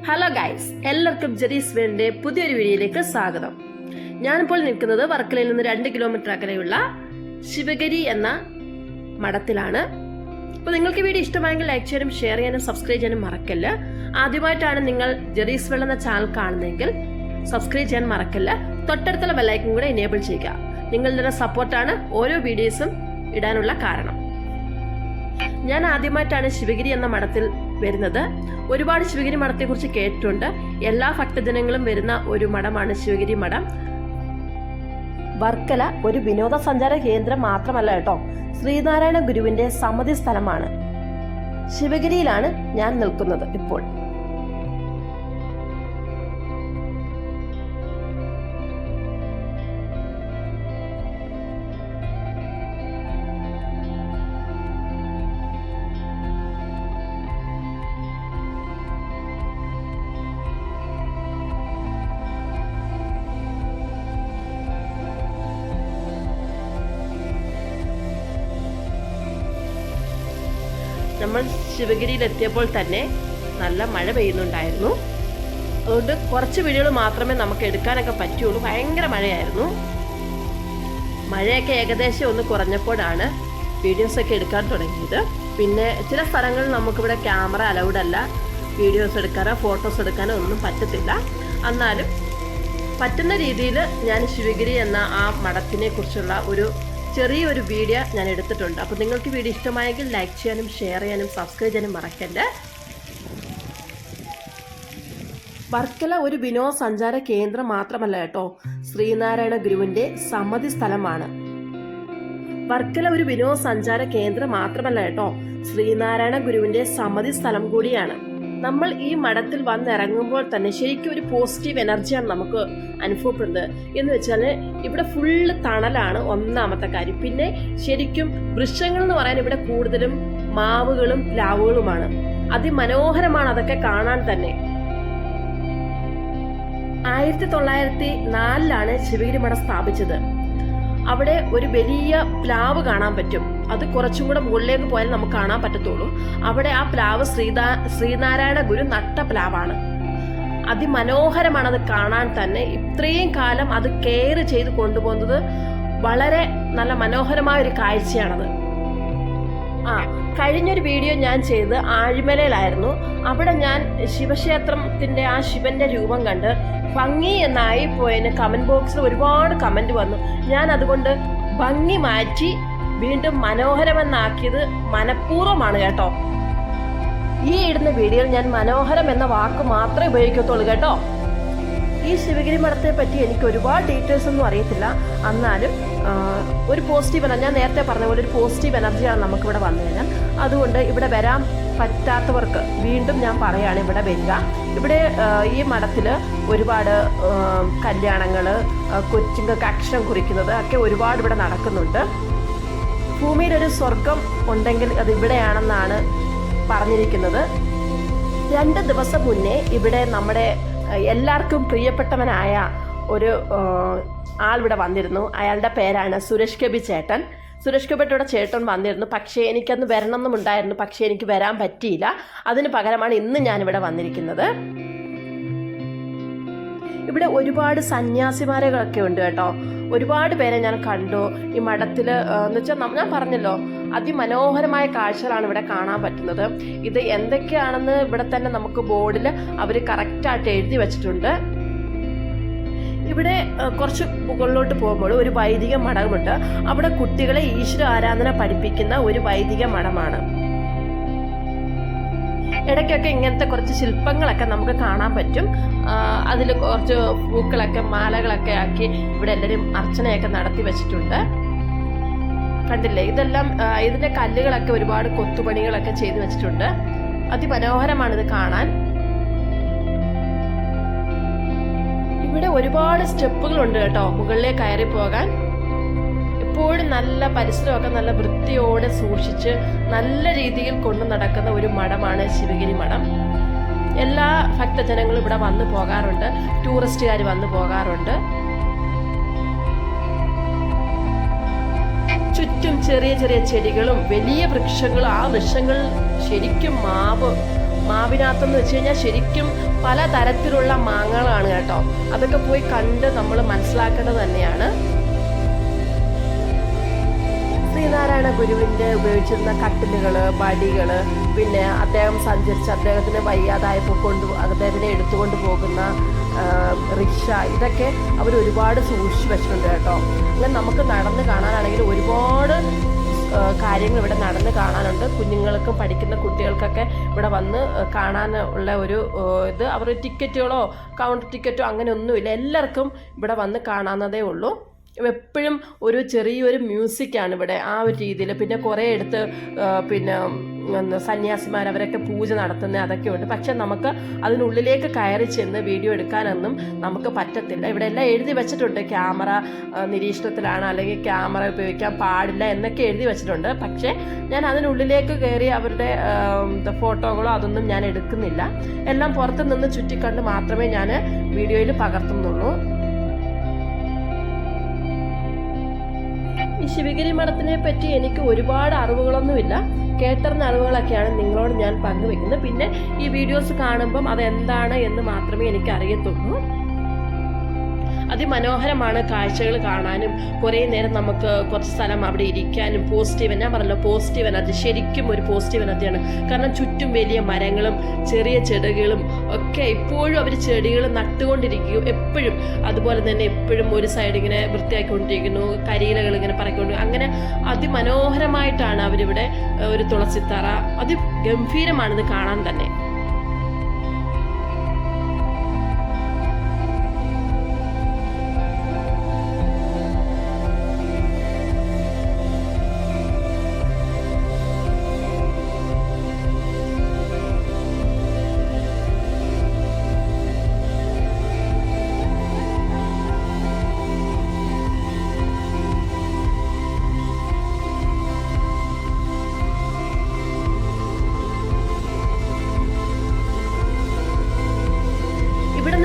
Hello guys, എല്ലാവർക്കും Jerry's വേൾഡിന്റെ പുതിയൊരു വീഡിയോയിലേക്ക് സ്വാഗതം. ഞാനിപ്പോൾ നിൽക്കുന്നത് വർക്കലയിൽ നിന്ന് 2 കിലോമീറ്റർ അകലെയുള്ള ശിവഗിരി എന്ന മഠത്തിലാണ്. അപ്പോൾ നിങ്ങൾക്ക് വീഡിയോ ഇഷ്ടമായെങ്കിൽ ലൈക്ക് ചെയ്യാനും ഷെയർ ചെയ്യാനും സബ്സ്ക്രൈബ് ചെയ്യാനും മറക്കല്ല. ആദ്യമായിട്ടാണ് നിങ്ങൾ ജെറീസ് വേൾഡ് എന്ന ചാനൽ കാണുന്നതെങ്കിൽ സബ്സ്ക്രൈബ് ചെയ്യാൻ മറക്കല്ല. തൊട്ടടുത്തുള്ള ബെല്ലൈക്കൺ കൂടെ എനേബിൾ ചെയ്യുക. നിങ്ങളുടെ സപ്പോർട്ടാണ് ഓരോ വീഡിയോസും ഇടാനുള്ള കാരണം. ഞാൻ ആദ്യമായിട്ടാണ് ശിവഗിരി എന്ന മഠത്തിൽ വരുന്നത്. ഒരുപാട് ശിവഗിരി മഠത്തെക്കുറിച്ച് കേട്ടിട്ടുണ്ട്. എല്ലാ ഭക്തജനങ്ങളും വരുന്ന ഒരു മഠമാണ് ശിവഗിരി മഠം. വർക്കല ഒരു വിനോദസഞ്ചാര കേന്ദ്രം മാത്രമല്ല കേട്ടോ, ശ്രീനാരായണ ഗുരുവിന്റെ സമാധി സ്ഥലമാണ്. ശിവഗിരിയിലാണ് ഞാൻ നിൽക്കുന്നത് ഇപ്പോൾ. നമ്മൾ ശിവഗിരിയിൽ എത്തിയപ്പോൾ തന്നെ നല്ല മഴ പെയ്യുന്നുണ്ടായിരുന്നു. അതുകൊണ്ട് കുറച്ച് വീഡിയോകൾ മാത്രമേ നമുക്ക് എടുക്കാനൊക്കെ പറ്റുള്ളൂ. ഭയങ്കര മഴയായിരുന്നു. മഴയൊക്കെ ഏകദേശം ഒന്ന് കുറഞ്ഞപ്പോഴാണ് വീഡിയോസൊക്കെ എടുക്കാൻ തുടങ്ങിയത്. പിന്നെ ചില സ്ഥലങ്ങളിൽ നമുക്കിവിടെ ക്യാമറ അലൗഡ് അല്ല. വീഡിയോസ് എടുക്കാനോ ഫോട്ടോസ് എടുക്കാനോ ഒന്നും പറ്റത്തില്ല. എന്നാലും പറ്റുന്ന രീതിയിൽ ഞാൻ ശിവഗിരി എന്ന ആ മഠത്തിനെ കുറിച്ചുള്ള ഒരു ചെറിയൊരു വീഡിയോ ഞാൻ എടുത്തിട്ടുണ്ട്. അപ്പോൾ നിങ്ങൾക്ക് വീഡിയോ ഇഷ്ടമായെങ്കിൽ ലൈക്ക് ചെയ്യാനും ഷെയർ ചെയ്യാനും സബ്സ്ക്രൈബ് ചെയ്യാനും മറക്കല്ലേ. വർക്കല ഒരു വിനോദസഞ്ചാര കേന്ദ്രം മാത്രമല്ല കേട്ടോ, ശ്രീനാരായണ ഗുരുവിന്റെ സമാധി സ്ഥലമാണ്. വർക്കല ഒരു വിനോദസഞ്ചാര കേന്ദ്രം മാത്രമല്ല കേട്ടോ, ശ്രീനാരായണ ഗുരുവിന്റെ സമാധി സ്ഥലം കൂടിയാണ്. നമ്മൾ ഈ മഠത്തിൽ വന്നിറങ്ങുമ്പോൾ തന്നെ ശരിക്കും ഒരു പോസിറ്റീവ് എനർജിയാണ് നമുക്ക് അനുഭവപ്പെടുന്നത്. എന്ന് വെച്ചാൽ ഇവിടെ ഫുള്ള് തണലാണ് ഒന്നാമത്തെ കാര്യം. പിന്നെ ശരിക്കും വൃക്ഷങ്ങൾ എന്ന് പറയാൻ ഇവിടെ കൂടുതലും മാവുകളും പ്ലാവുകളുമാണ്. അതിമനോഹരമാണ് അതൊക്കെ കാണാൻ തന്നെ. 1904 ശിവഗിരി മഠം സ്ഥാപിച്ചത്. അവിടെ ഒരു വലിയ പ്ലാവ് കാണാൻ പറ്റും. അത് കുറച്ചും കൂടെ മുകളിലേക്ക് പോയാൽ നമുക്ക് കാണാൻ പറ്റത്തുള്ളൂ. അവിടെ ആ പ്ലാവ് ശ്രീനാരായണ ഗുരു നട്ട പ്ലാവാണ്. അതിമനോഹരമാണ് അത് കാണാൻ തന്നെ. ഇത്രയും കാലം അത് കെയർ ചെയ്ത് കൊണ്ടുപോകുന്നത് വളരെ നല്ല മനോഹരമായ ഒരു കാഴ്ചയാണത്. കഴിഞ്ഞൊരു വീഡിയോ ഞാൻ ചെയ്ത് ആഴിമലയിലായിരുന്നു. അവിടെ ഞാൻ ശിവക്ഷേത്രത്തിന്റെ ആ ശിവന്റെ രൂപം കണ്ട് ഭംഗി എന്നായി പോയതിന് കമന്റ് ബോക്സിൽ ഒരുപാട് കമന്റ് വന്നു. ഞാൻ അതുകൊണ്ട് ഭംഗി മാറ്റി വീണ്ടും മനോഹരമെന്നാക്കിയത് മനഃപൂർവ്വമാണ് കേട്ടോ. ഈ ഇടുന്ന വീഡിയോയിൽ ഞാൻ മനോഹരം എന്ന വാക്ക് മാത്രമേ ഉപയോഗിക്കത്തുള്ളൂ കേട്ടോ. ഈ ശിവഗിരി മഠത്തെ പറ്റി എനിക്ക് ഒരുപാട് ഡീറ്റെയിൽസ് ഒന്നും അറിയത്തില്ല. എന്നാലും ഒരു പോസിറ്റീവ് എനർജി, ഞാൻ നേരത്തെ പറഞ്ഞ പോലെ ഒരു പോസിറ്റീവ് എനർജിയാണ് നമുക്കിവിടെ വന്നു കഴിഞ്ഞാൽ. അതുകൊണ്ട് ഇവിടെ വരാൻ പറ്റാത്തവർക്ക് വീണ്ടും ഞാൻ പറയുകയാണ്, ഇവിടെ വരിക. ഇവിടെ ഈ മഠത്തിൽ ഒരുപാട് കല്യാണങ്ങൾ, കൊച്ചുങ്ങൾക്ക് അക്ഷരം കുറിക്കുന്നത് ഒക്കെ ഒരുപാട് ഇവിടെ നടക്കുന്നുണ്ട്. ഭൂമിയിലൊരു സ്വർഗം ഉണ്ടെങ്കിൽ അത് ഇവിടെയാണെന്നാണ് പറഞ്ഞിരിക്കുന്നത്. 2 ദിവസം മുന്നേ ഇവിടെ നമ്മുടെ എല്ലാവർക്കും പ്രിയപ്പെട്ടവനായ ഒരു ആളിവിടെ വന്നിരുന്നു. അയാളുടെ പേരാണ് സുരേഷ് ഗോപി ചേട്ടൻ. സുരേഷ് ഗോപിയുടെ ചേട്ടൻ വന്നിരുന്നു. പക്ഷേ എനിക്കന്ന് വരണമെന്നുണ്ടായിരുന്നു. പക്ഷേ എനിക്ക് വരാൻ പറ്റിയില്ല. അതിന് പകരമാണ് ഇന്ന് ഞാനിവിടെ വന്നിരിക്കുന്നത്. ഇവിടെ ഒരുപാട് സന്യാസിമാരൊക്കെ ഉണ്ട് കേട്ടോ. ഒരുപാട് പേരെ ഞാൻ കണ്ടു ഈ മഠത്തിൽ. എന്ന് വെച്ചാൽ ഞാൻ പറഞ്ഞല്ലോ, അതിമനോഹരമായ കാഴ്ചകളാണ് ഇവിടെ കാണാൻ പറ്റുന്നത്. ഇത് എന്തൊക്കെയാണെന്ന് ഇവിടെ തന്നെ നമുക്ക് ബോർഡിൽ അവർ കറക്റ്റായിട്ട് എഴുതി വെച്ചിട്ടുണ്ട്. ഇവിടെ കുറച്ച് മുകളിലോട്ട് പോകുമ്പോൾ ഒരു വൈദിക മഠമുണ്ട്. അവിടെ കുട്ടികളെ ഈശ്വര ആരാധന പഠിപ്പിക്കുന്ന ഒരു വൈദിക മഠമാണ്. ഇടയ്ക്കൊക്കെ ഇങ്ങനത്തെ കുറച്ച് ശില്പങ്ങളൊക്കെ നമുക്ക് കാണാൻ പറ്റും. അതിൽ കുറച്ച് പൂക്കളൊക്കെ മാലകളൊക്കെ ആക്കി ഇവിടെ എല്ലാവരും അർച്ചനയൊക്കെ നടത്തി വെച്ചിട്ടുണ്ട്. കണ്ടില്ലേ, ഇതെല്ലാം ഇതിന്റെ കല്ലുകളൊക്കെ ഒരുപാട് കൊത്തുപണികളൊക്കെ ചെയ്തു വെച്ചിട്ടുണ്ട്. അതിമനോഹരമാണിത് കാണാൻ. ഇവിടെ ഒരുപാട് സ്റ്റെപ്പുകളുണ്ട് കേട്ടോ മുകളിലേക്ക് കയറി പോകാൻ. എപ്പോഴും നല്ല പരിസരമൊക്കെ നല്ല വൃത്തിയോടെ സൂക്ഷിച്ച് നല്ല രീതിയിൽ കൊണ്ടു നടക്കുന്ന ഒരു മഠമാണ് ശിവഗിരി മഠം. എല്ലാ ഭക്തജനങ്ങളും ഇവിടെ വന്നു പോകാറുണ്ട്. ടൂറിസ്റ്റുകാർ വന്നു പോകാറുണ്ട്. ചുറ്റും ചെറിയ ചെറിയ ചെടികളും വലിയ വൃക്ഷങ്ങളും. ആ വൃക്ഷങ്ങൾ ശരിക്കും മാവ് മാവിനകത്തെന്ന് വെച്ച് കഴിഞ്ഞാൽ ശരിക്കും പല തരത്തിലുള്ള മാങ്ങകളാണ് കേട്ടോ. അതൊക്കെ പോയി കണ്ട് നമ്മൾ മനസ്സിലാക്കേണ്ടത് തന്നെയാണ്. ശ്രീനാരായണ ഗുരുവിൻ്റെ ഉപയോഗിച്ചിരുന്ന കട്ടിലുകൾ, വടികൾ, പിന്നെ അദ്ദേഹം സഞ്ചരിച്ച് അദ്ദേഹത്തിന് വയ്യാതായപ്പോൾ അദ്ദേഹത്തിനെ എടുത്തുകൊണ്ട് പോകുന്ന റിക്ഷ, ഇതൊക്കെ അവർ ഒരുപാട് സൂക്ഷിച്ച് വെച്ചിട്ടുണ്ട് കേട്ടോ. അങ്ങനെ നമുക്ക് നടന്ന് കാണാനാണെങ്കിൽ ഒരുപാട് കാര്യങ്ങൾ ഇവിടെ നടന്ന് കാണാനുണ്ട്. കുഞ്ഞുങ്ങൾക്കും പഠിക്കുന്ന കുട്ടികൾക്കൊക്കെ ഇവിടെ വന്ന് കാണാനുള്ള ഒരു ഇത്, അവർ ടിക്കറ്റുകളോ കൗണ്ടർ ടിക്കറ്റോ അങ്ങനെയൊന്നുമില്ല, എല്ലാവർക്കും ഇവിടെ വന്ന് കാണാവുന്നതേ ഉള്ളൂ. എപ്പോഴും ഒരു ചെറിയൊരു മ്യൂസിക്കാണ് ഇവിടെ ആ ഒരു രീതിയിൽ. പിന്നെ കുറേ എടുത്ത് പിന്നെ സന്യാസിമാർ അവരൊക്കെ പൂജ നടത്തുന്നത് അതൊക്കെ ഉണ്ട്. പക്ഷെ നമുക്ക് അതിനുള്ളിലേക്ക് കയറി ചെന്ന് വീഡിയോ എടുക്കാനൊന്നും നമുക്ക് പറ്റത്തില്ല. ഇവിടെ എല്ലാം എഴുതി വെച്ചിട്ടുണ്ട്, ക്യാമറ നിരീക്ഷണത്തിലാണ്, അല്ലെങ്കിൽ ക്യാമറ ഉപയോഗിക്കാൻ പാടില്ല എന്നൊക്കെ എഴുതി വെച്ചിട്ടുണ്ട്. പക്ഷേ ഞാൻ അതിനുള്ളിലേക്ക് കയറി അവരുടെ ഫോട്ടോകളോ അതൊന്നും ഞാൻ എടുക്കുന്നില്ല. എല്ലാം പുറത്ത് നിന്ന് ചുറ്റിക്കണ്ട് മാത്രമേ ഞാൻ വീഡിയോയിൽ പകർത്തുന്നുള്ളൂ. ഈ ശിവഗിരി മഠത്തിനെ പറ്റി എനിക്ക് ഒരുപാട് അറിവുകളൊന്നുമില്ല, കേട്ടറിഞ്ഞ അറിവുകളൊക്കെയാണ് നിങ്ങളോട് ഞാൻ പങ്കുവെക്കുന്നത്. പിന്നെ ഈ വീഡിയോസ് കാണുമ്പം അതെന്താണ് എന്ന് മാത്രമേ എനിക്ക് അറിയത്തുള്ളൂ. അതിമനോഹരമാണ് കാഴ്ചകൾ കാണാനും. കുറേ നേരം നമുക്ക് കുറച്ച് സ്ഥലം അവിടെ ഇരിക്കാനും. പോസിറ്റീവ്, ഞാൻ പറഞ്ഞല്ലോ പോസിറ്റീവ് എനർജി, ശരിക്കും ഒരു പോസിറ്റീവ് എനർജിയാണ്. കാരണം ചുറ്റും വലിയ മരങ്ങളും ചെറിയ ചെടികളും ഒക്കെ, ഇപ്പോഴും അവർ ചെടികൾ നട്ടുകൊണ്ടിരിക്കും എപ്പോഴും. അതുപോലെ തന്നെ എപ്പോഴും ഒരു സൈഡ് ഇങ്ങനെ വൃത്തിയാക്കിക്കൊണ്ടിരിക്കുന്നു, കരിയിലകൾ ഇങ്ങനെ പറക്കൊണ്ട്, അങ്ങനെ അതിമനോഹരമായിട്ടാണ് അവരിവിടെ ഒരു തുളസിത്തറ. അതിഗംഭീരമാണിത് കാണാൻ തന്നെ.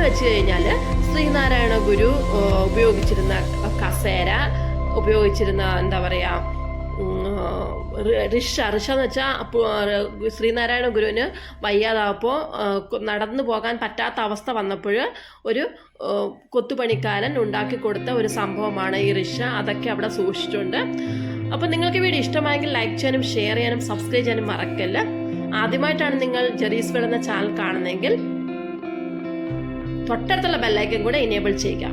വെച്ച് കഴിഞ്ഞാൽ ശ്രീനാരായണ ഗുരു ഉപയോഗിച്ചിരുന്ന കസേര, ഉപയോഗിച്ചിരുന്ന എന്താ പറയുക റിക്ഷ എന്ന് വെച്ചാൽ ശ്രീനാരായണ ഗുരുവിന് വയ്യാതായപ്പോൾ നടന്നു പോകാൻ പറ്റാത്ത അവസ്ഥ വന്നപ്പോൾ ഒരു കൊത്തുപണിക്കാരൻ ഉണ്ടാക്കി കൊടുത്ത ഒരു സംഭവമാണ് ഈ റിക്ഷ. അതൊക്കെ അവിടെ സൂക്ഷിച്ചിട്ടുണ്ട്. അപ്പോൾ നിങ്ങൾക്ക് വീഡിയോ ഇഷ്ടമായെങ്കിൽ ലൈക്ക് ചെയ്യാനും ഷെയർ ചെയ്യാനും സബ്സ്ക്രൈബ് ചെയ്യാനും മറക്കല്ല. ആദ്യമായിട്ടാണ് നിങ്ങൾ ജെറീസ് വേൾഡ് എന്ന ചാനൽ കാണുന്നതെങ്കിൽ തൊട്ടടുത്തുള്ള ബെല്ലൈക്കൻ കൂടെ എനേബിൾ ചെയ്യുക.